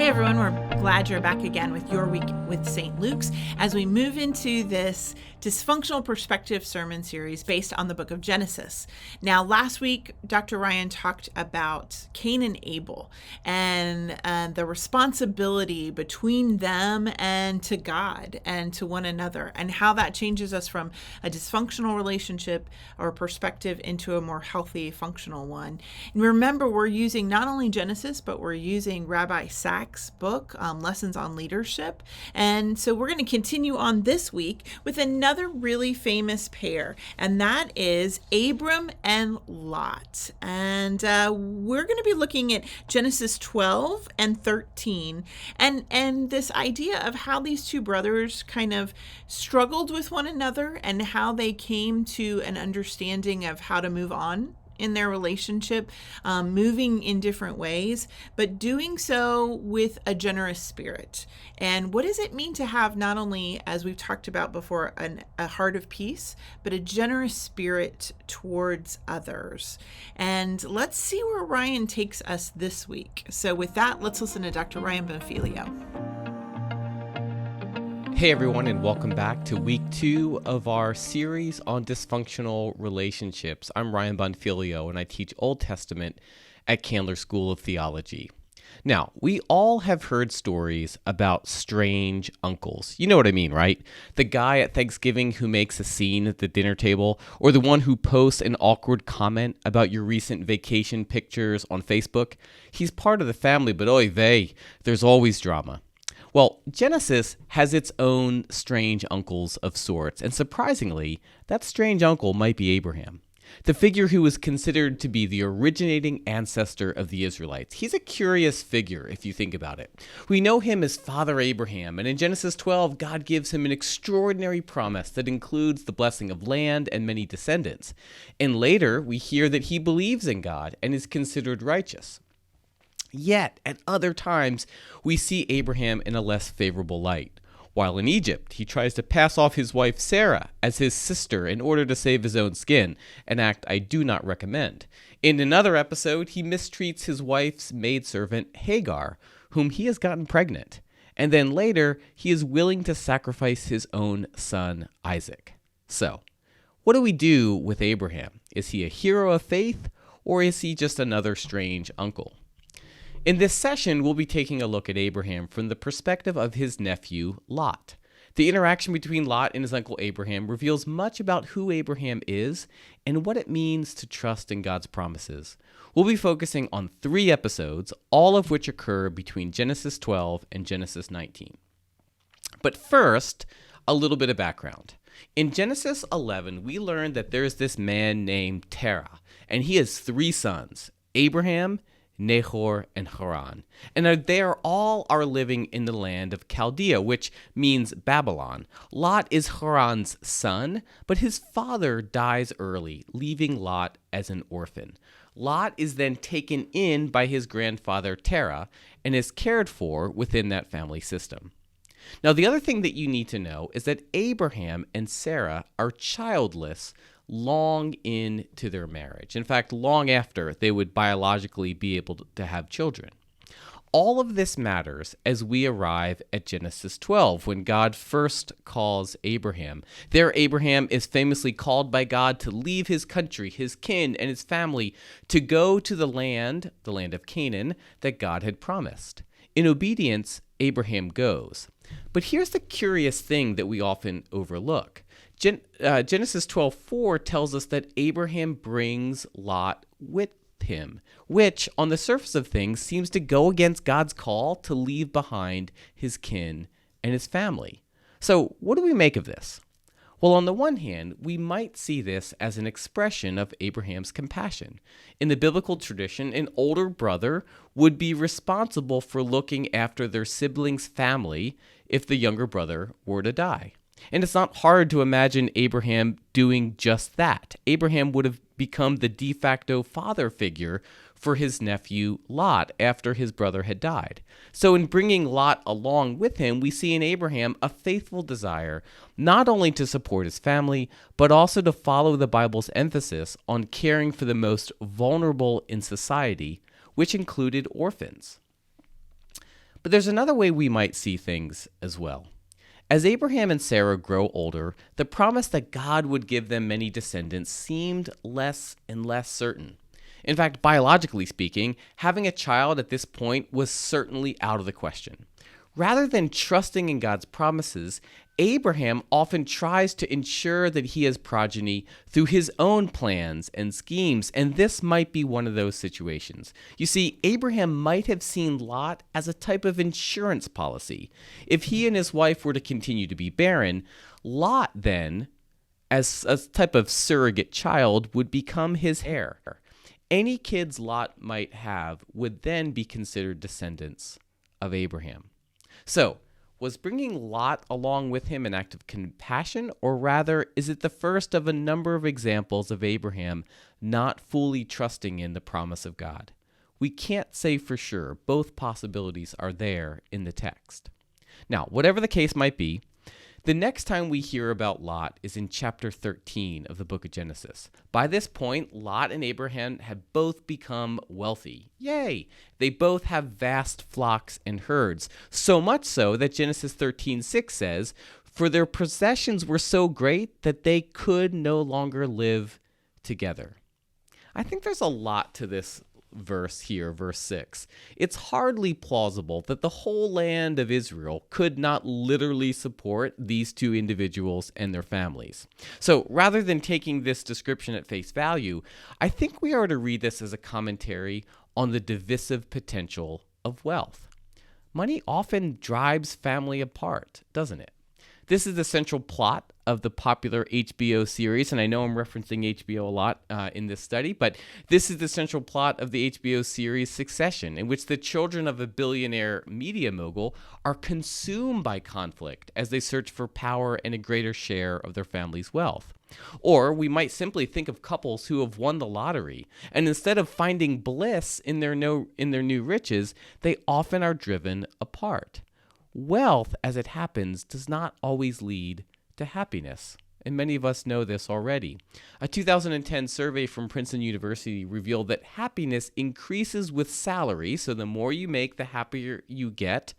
everyone, we're glad you're back again with Your Week with St. Luke's as we move into this dysfunctional perspective sermon series based on the book of Genesis. Now, last week, Dr. Ryan talked about Cain and Abel and the responsibility between them and to God and to one another, and how that changes us from a dysfunctional relationship or perspective into a more healthy, functional one. And remember, we're using not only Genesis, but we're using Rabbi Sacks' book, Lessons on Leadership. And so we're going to continue on this week with another really famous pair, and that is Abram and Lot. And we're going to be looking at Genesis 12 and 13, and this idea of how these two brothers kind of struggled with one another and how they came to an understanding of how to move on in their relationship, moving in different ways, but doing so with a generous spirit. And what does it mean to have not only, as we've talked about before, a heart of peace, but a generous spirit towards others? And let's see where Ryan takes us this week. So with that, let's listen to Dr. Ryan Bonfiglio. Hey everyone, and welcome back to week 2 of our series on dysfunctional relationships. I'm Ryan Bonfiglio, and I teach Old Testament at Candler School of Theology. Now, we all have heard stories about strange uncles. You know what I mean, right? The guy at Thanksgiving who makes a scene at the dinner table, or the one who posts an awkward comment about your recent vacation pictures on Facebook. He's part of the family, but oy vey, there's always drama. Well, Genesis has its own strange uncles of sorts, and surprisingly, that strange uncle might be Abraham, the figure who is considered to be the originating ancestor of the Israelites. He's a curious figure if you think about it. We know him as Father Abraham, and in Genesis 12, God gives him an extraordinary promise that includes the blessing of land and many descendants. And later, we hear that he believes in God and is considered righteous. Yet, at other times, we see Abraham in a less favorable light. While in Egypt, he tries to pass off his wife Sarah as his sister in order to save his own skin, an act I do not recommend. In another episode, he mistreats his wife's maidservant Hagar, whom he has gotten pregnant. And then later, he is willing to sacrifice his own son Isaac. So, what do we do with Abraham? Is he a hero of faith, or is he just another strange uncle? In this session, we'll be taking a look at Abraham from the perspective of his nephew, Lot. The interaction between Lot and his uncle Abraham reveals much about who Abraham is and what it means to trust in God's promises. We'll be focusing on 3 episodes, all of which occur between Genesis 12 and Genesis 19. But first, a little bit of background. In Genesis 11, we learn that there's this man named Terah, and he has 3 sons, Abraham, Nahor, and Haran. And they all are living in the land of Chaldea, which means Babylon. Lot is Haran's son, but his father dies early, leaving Lot as an orphan. Lot is then taken in by his grandfather Terah and is cared for within that family system. Now, the other thing that you need to know is that Abraham and Sarah are childless long into their marriage. In fact, long after they would biologically be able to have children. All of this matters as we arrive at Genesis 12, when God first calls Abraham. There, Abraham is famously called by God to leave his country, his kin, and his family to go to the land of Canaan, that God had promised. In obedience, Abraham goes. But here's the curious thing that we often overlook. Genesis 12:4 tells us that Abraham brings Lot with him, which, on the surface of things, seems to go against God's call to leave behind his kin and his family. So, what do we make of this? Well, on the one hand, we might see this as an expression of Abraham's compassion. In the biblical tradition, an older brother would be responsible for looking after their sibling's family if the younger brother were to die. And it's not hard to imagine Abraham doing just that. Abraham would have become the de facto father figure for his nephew Lot after his brother had died. So in bringing Lot along with him, we see in Abraham a faithful desire not only to support his family, but also to follow the Bible's emphasis on caring for the most vulnerable in society, which included orphans. But there's another way we might see things as well. As Abraham and Sarah grow older, the promise that God would give them many descendants seemed less and less certain. In fact, biologically speaking, having a child at this point was certainly out of the question. Rather than trusting in God's promises, Abraham often tries to ensure that he has progeny through his own plans and schemes, and this might be one of those situations. You see, Abraham might have seen Lot as a type of insurance policy. If he and his wife were to continue to be barren, Lot then, as a type of surrogate child, would become his heir. Any kids Lot might have would then be considered descendants of Abraham. So, was bringing Lot along with him an act of compassion, or rather, is it the first of a number of examples of Abraham not fully trusting in the promise of God? We can't say for sure. Both possibilities are there in the text. Now, whatever the case might be, the next time we hear about Lot is in chapter 13 of the book of Genesis. By this point, Lot and Abraham have both become wealthy. Yay! They both have vast flocks and herds, so much so that Genesis 13:6 says, "For their possessions were so great that they could no longer live together." I think there's a lot to this verse here, verse 6. It's hardly plausible that the whole land of Israel could not literally support these two individuals and their families. So rather than taking this description at face value, I think we are to read this as a commentary on the divisive potential of wealth. Money often drives family apart, doesn't it? This is the central plot of the popular HBO series, and I know I'm referencing HBO a lot in this study, but this is the central plot of the HBO series Succession, in which the children of a billionaire media mogul are consumed by conflict as they search for power and a greater share of their family's wealth. Or we might simply think of couples who have won the lottery, and instead of finding bliss in their new riches, they often are driven apart. Wealth, as it happens, does not always lead to happiness, and many of us know this already. A 2010 survey from Princeton University revealed that happiness increases with salary, so the more you make, the happier you get,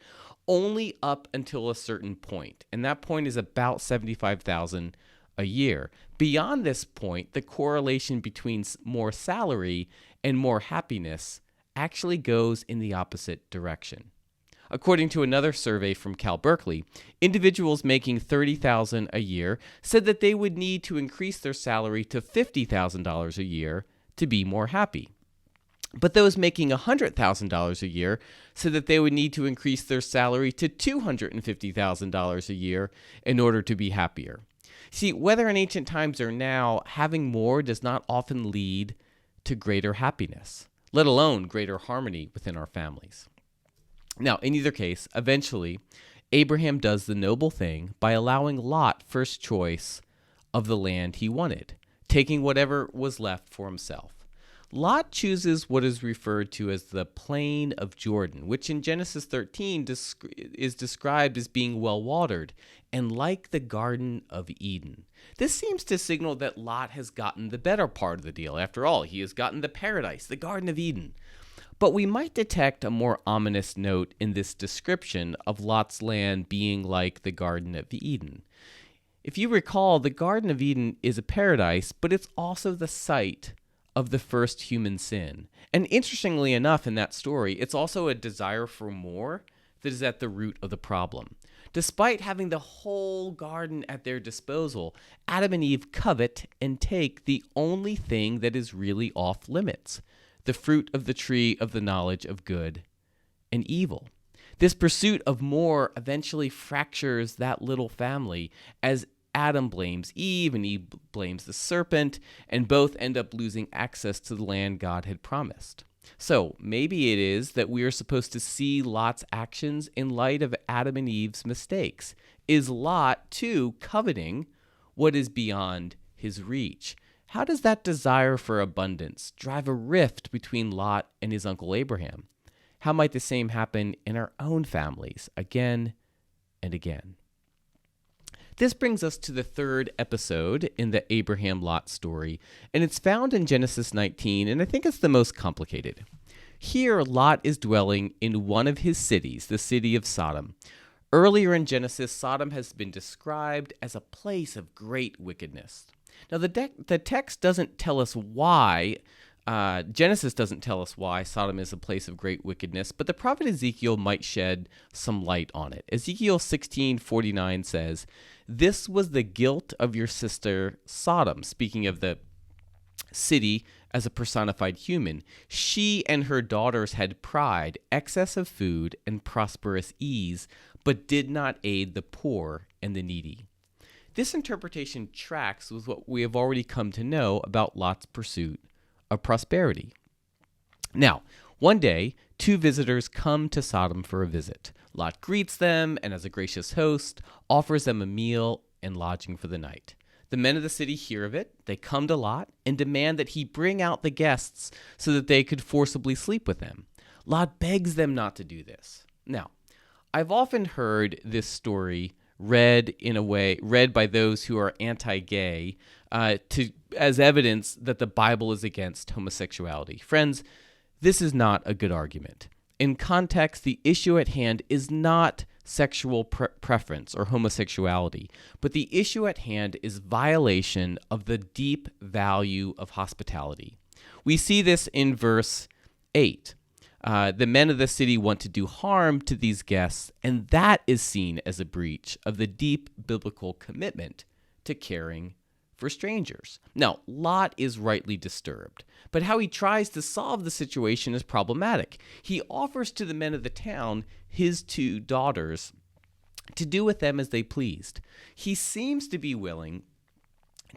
only up until a certain point, and that point is about $75,000 a year. Beyond this point, the correlation between more salary and more happiness actually goes in the opposite direction. According to another survey from Cal Berkeley, individuals making $30,000 a year said that they would need to increase their salary to $50,000 a year to be more happy. But those making $100,000 a year said that they would need to increase their salary to $250,000 a year in order to be happier. See, whether in ancient times or now, having more does not often lead to greater happiness, let alone greater harmony within our families. Now, in either case, eventually, Abraham does the noble thing by allowing Lot first choice of the land he wanted, taking whatever was left for himself. Lot chooses what is referred to as the plain of Jordan, which in Genesis 13 is described as being well-watered and like the Garden of Eden. This seems to signal that Lot has gotten the better part of the deal. After all, he has gotten the paradise, the Garden of Eden. But we might detect a more ominous note in this description of Lot's land being like the Garden of Eden. If you recall, the Garden of Eden is a paradise, but it's also the site of the first human sin. And interestingly enough, in that story, it's also a desire for more that is at the root of the problem. Despite having the whole garden at their disposal, Adam and Eve covet and take the only thing that is really off limits: the fruit of the tree of the knowledge of good and evil. This pursuit of more eventually fractures that little family as Adam blames Eve and Eve blames the serpent, and both end up losing access to the land God had promised. So maybe it is that we are supposed to see Lot's actions in light of Adam and Eve's mistakes. Is Lot, too, coveting what is beyond his reach? How does that desire for abundance drive a rift between Lot and his uncle Abraham? How might the same happen in our own families again and again? This brings us to the third episode in the Abraham Lot story, and it's found in Genesis 19, and I think it's the most complicated. Here, Lot is dwelling in one of his cities, the city of Sodom. Earlier in Genesis, Sodom has been described as a place of great wickedness. Now, the text doesn't tell us why. Genesis doesn't tell us why Sodom is a place of great wickedness, but the prophet Ezekiel might shed some light on it. Ezekiel 16:49 says, "This was the guilt of your sister Sodom," speaking of the city as a personified human. "She and her daughters had pride, excess of food, and prosperous ease, but did not aid the poor and the needy." This interpretation tracks with what we have already come to know about Lot's pursuit of prosperity. Now, one day, two visitors come to Sodom for a visit. Lot greets them and, as a gracious host, offers them a meal and lodging for the night. The men of the city hear of it. They come to Lot and demand that he bring out the guests so that they could forcibly sleep with them. Lot begs them not to do this. Now, I've often heard this story read by those who are anti-gay as evidence that the Bible is against homosexuality. Friends, this is not a good argument. In context, the issue at hand is not sexual preference or homosexuality, but the issue at hand is violation of the deep value of hospitality. We see this in verse 8. The men of the city want to do harm to these guests, and that is seen as a breach of the deep biblical commitment to caring for strangers. Now, Lot is rightly disturbed, but how he tries to solve the situation is problematic. He offers to the men of the town his two daughters to do with them as they pleased. He seems to be willing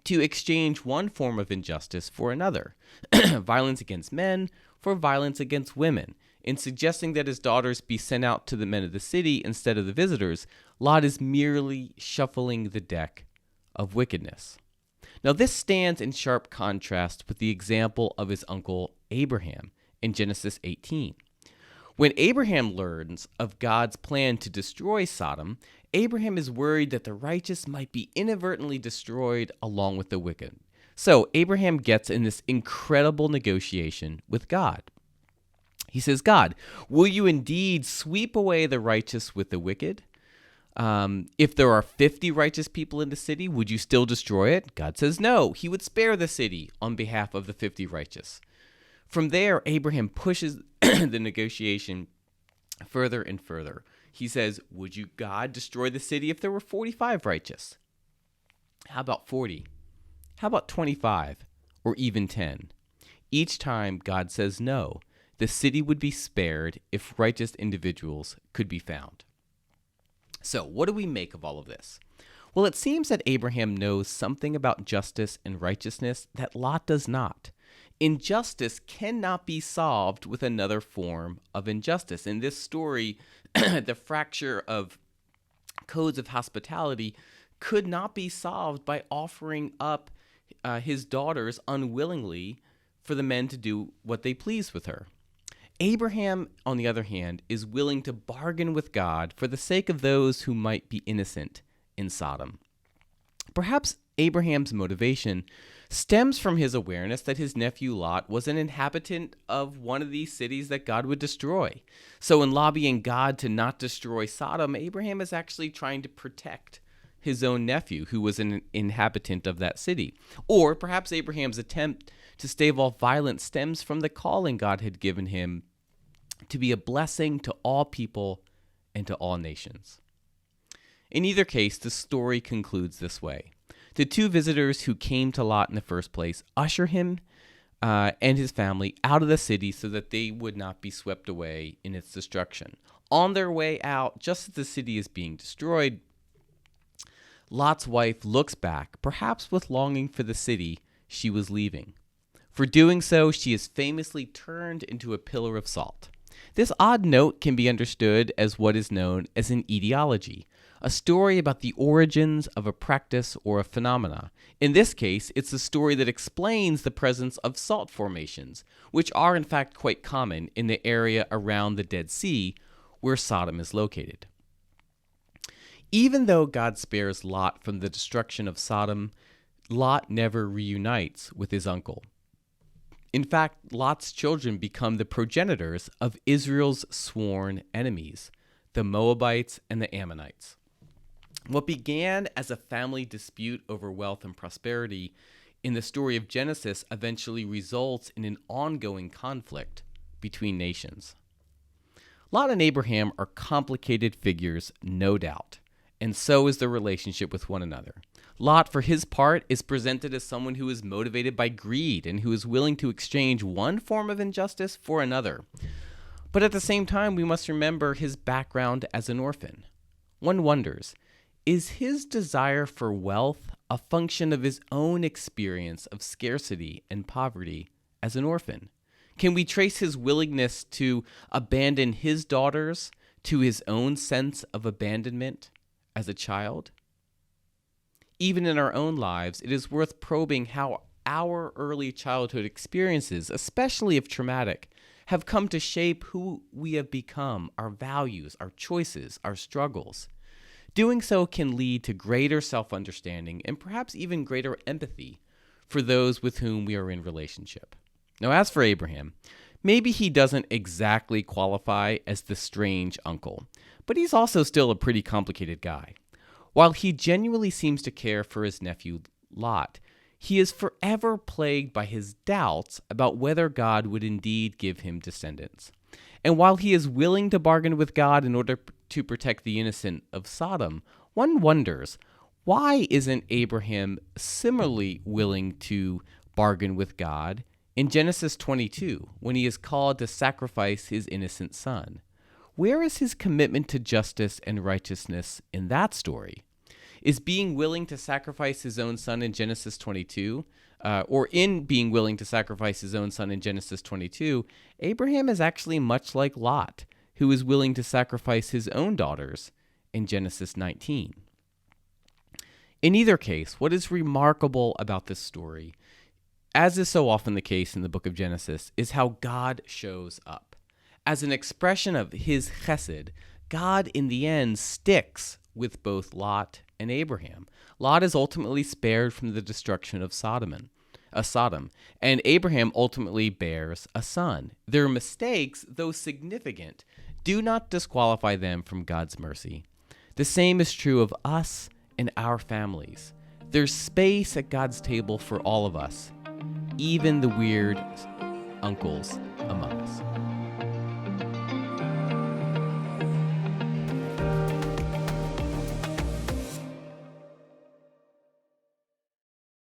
to exchange one form of injustice for another, violence against men for violence against women. In suggesting that his daughters be sent out to the men of the city instead of the visitors, Lot is merely shuffling the deck of wickedness. Now, this stands in sharp contrast with the example of his uncle Abraham in Genesis 18. When Abraham learns of God's plan to destroy Sodom, Abraham is worried that the righteous might be inadvertently destroyed along with the wicked. So Abraham gets in this incredible negotiation with God. He says, "God, will you indeed sweep away the righteous with the wicked? If there are 50 righteous people in the city, would you still destroy it?" God says no, he would spare the city on behalf of the 50 righteous. From there, Abraham pushes the negotiation further and further. He says, "Would you, God, destroy the city if there were 45 righteous? How about 40? How about 25? Or even 10? Each time God says no, the city would be spared if righteous individuals could be found. So, what do we make of all of this? Well, it seems that Abraham knows something about justice and righteousness that Lot does not. Injustice cannot be solved with another form of injustice. In this story, the fracture of codes of hospitality could not be solved by offering up his daughters unwillingly for the men to do what they please with her. Abraham, on the other hand, is willing to bargain with God for the sake of those who might be innocent in Sodom. Perhaps Abraham's motivation stems from his awareness that his nephew Lot was an inhabitant of one of these cities that God would destroy. So in lobbying God to not destroy Sodom, Abraham is actually trying to protect his own nephew, who was an inhabitant of that city. Or perhaps Abraham's attempt to stave off violence stems from the calling God had given him to be a blessing to all people and to all nations. In either case, the story concludes this way. The two visitors who came to Lot in the first place usher him and his family out of the city so that they would not be swept away in its destruction. On their way out, just as the city is being destroyed, Lot's wife looks back, perhaps with longing for the city she was leaving. For doing so, she is famously turned into a pillar of salt. This odd note can be understood as what is known as an etiology, a story about the origins of a practice or a phenomena. In this case, it's a story that explains the presence of salt formations, which are in fact quite common in the area around the Dead Sea where Sodom is located. Even though God spares Lot from the destruction of Sodom, Lot never reunites with his uncle. In fact, Lot's children become the progenitors of Israel's sworn enemies, the Moabites and the Ammonites. What began as a family dispute over wealth and prosperity in the story of Genesis eventually results in an ongoing conflict between nations. Lot and Abraham are complicated figures, no doubt, and so is their relationship with one another. Lot, for his part, is presented as someone who is motivated by greed and who is willing to exchange one form of injustice for another. But at the same time, we must remember his background as an orphan. One wonders, is his desire for wealth a function of his own experience of scarcity and poverty as an orphan? Can we trace his willingness to abandon his daughters to his own sense of abandonment as a child? Even in our own lives, it is worth probing how our early childhood experiences, especially if traumatic, have come to shape who we have become, our values, our choices, our struggles. Doing so can lead to greater self-understanding and perhaps even greater empathy for those with whom we are in relationship. Now, as for Abraham, maybe he doesn't exactly qualify as the strange uncle, but he's also still a pretty complicated guy. While he genuinely seems to care for his nephew Lot, he is forever plagued by his doubts about whether God would indeed give him descendants. And while he is willing to bargain with God in order to protect the innocent of Sodom, one wonders, why isn't Abraham similarly willing to bargain with God in Genesis 22 when he is called to sacrifice his innocent son? Where is his commitment to justice and righteousness in that story? Is being willing to sacrifice his own son in Genesis 22, or in being willing to sacrifice his own son in Genesis 22, Abraham is actually much like Lot, who is willing to sacrifice his own daughters in Genesis 19. In either case, what is remarkable about this story, as is so often the case in the book of Genesis, is how God shows up. As an expression of his chesed, God in the end sticks with both Lot and Abraham. Lot is ultimately spared from the destruction of Sodom, and Abraham ultimately bears a son. Their mistakes, though significant, do not disqualify them from God's mercy. The same is true of us and our families. There's space at God's table for all of us, even the weird uncles